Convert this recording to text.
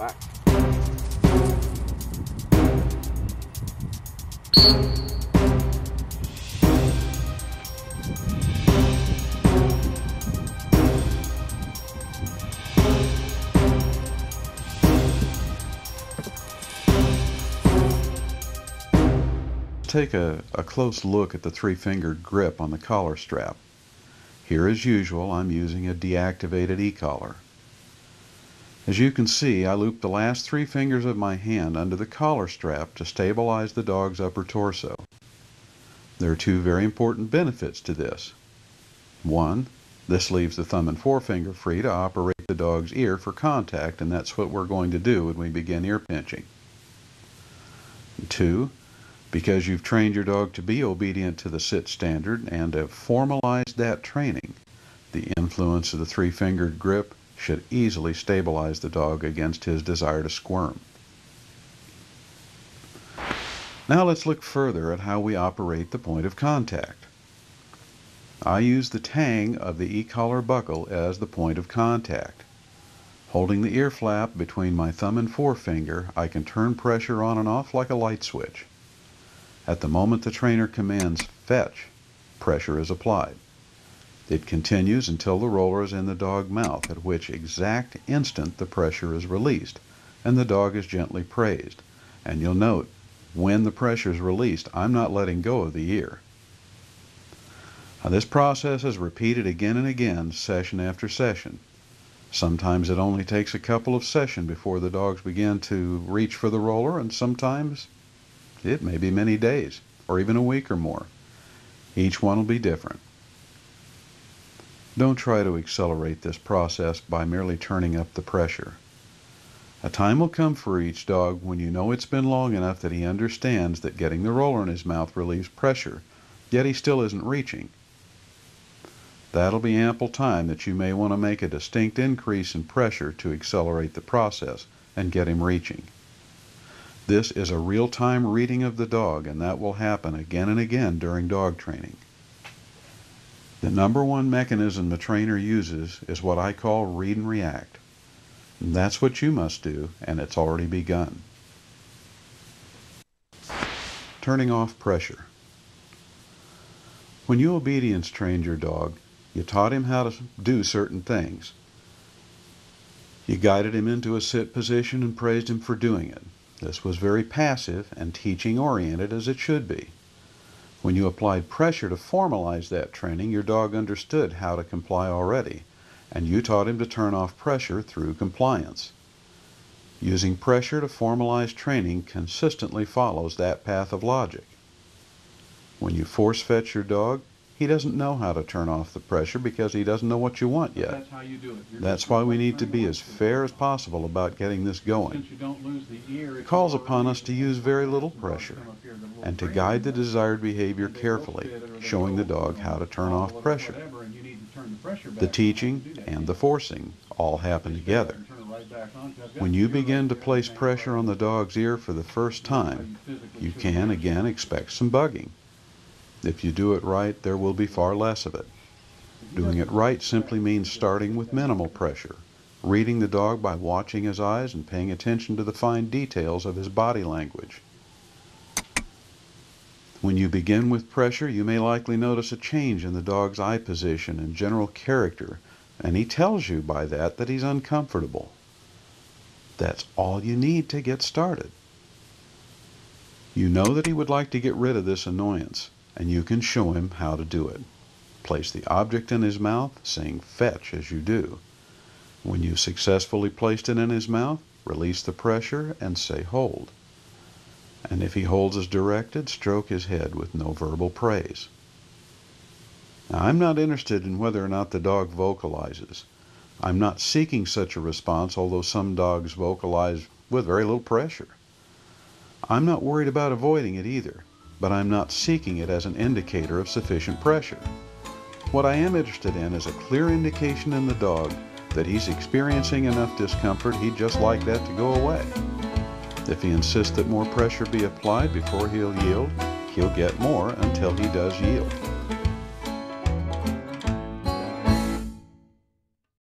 back. Take a close look at the three-fingered grip on the collar strap. Here, as usual, I'm using a deactivated e-collar. As you can see, I looped the last three fingers of my hand under the collar strap to stabilize the dog's upper torso. There are two very important benefits to this. One, this leaves the thumb and forefinger free to operate the dog's ear for contact, and that's what we're going to do when we begin ear pinching. And two, because you've trained your dog to be obedient to the sit standard and have formalized that training, the influence of the three-fingered grip should easily stabilize the dog against his desire to squirm. Now let's look further at how we operate the point of contact. I use the tang of the e-collar buckle as the point of contact. Holding the ear flap between my thumb and forefinger, I can turn pressure on and off like a light switch. At the moment the trainer commands fetch, pressure is applied. It continues until the roller is in the dog's mouth, at which exact instant the pressure is released and the dog is gently praised. And you'll note, when the pressure is released, I'm not letting go of the ear. Now, this process is repeated again and again, session after session. Sometimes it only takes a couple of sessions before the dogs begin to reach for the roller, and sometimes it may be many days, or even a week or more. Each one will be different. Don't try to accelerate this process by merely turning up the pressure. A time will come for each dog when you know it's been long enough that he understands that getting the roller in his mouth relieves pressure, yet he still isn't reaching. That'll be ample time that you may want to make a distinct increase in pressure to accelerate the process and get him reaching. This is a real-time reading of the dog, and that will happen again and again during dog training. The number one mechanism the trainer uses is what I call read and react. And that's what you must do, and it's already begun. Turning off pressure. When you obedience trained your dog, you taught him how to do certain things. You guided him into a sit position and praised him for doing it. This was very passive and teaching-oriented, as it should be. When you applied pressure to formalize that training, your dog understood how to comply already, and you taught him to turn off pressure through compliance. Using pressure to formalize training consistently follows that path of logic. When you force fetch your dog, he doesn't know how to turn off the pressure because he doesn't know what you want yet. That's how you do it. That's why we need to be as fair as possible about getting this going. It calls upon us to use very little pressure and to guide the desired behavior carefully, showing the dog how to turn off pressure. The teaching and the forcing all happen together. When you begin to place pressure on the dog's ear for the first time, you can again expect some bugging. If you do it right, there will be far less of it. Doing it right simply means starting with minimal pressure, reading the dog by watching his eyes and paying attention to the fine details of his body language. When you begin with pressure, you may likely notice a change in the dog's eye position and general character, and he tells you by that he's uncomfortable. That's all you need to get started. You know that he would like to get rid of this annoyance, and you can show him how to do it. Place the object in his mouth, saying fetch as you do. When you've successfully placed it in his mouth, release the pressure and say hold. And if he holds as directed, stroke his head with no verbal praise. Now, I'm not interested in whether or not the dog vocalizes. I'm not seeking such a response, although some dogs vocalize with very little pressure. I'm not worried about avoiding it either, but I'm not seeking it as an indicator of sufficient pressure. What I am interested in is a clear indication in the dog that he's experiencing enough discomfort he'd just like that to go away. If he insists that more pressure be applied before he'll yield, he'll get more until he does yield.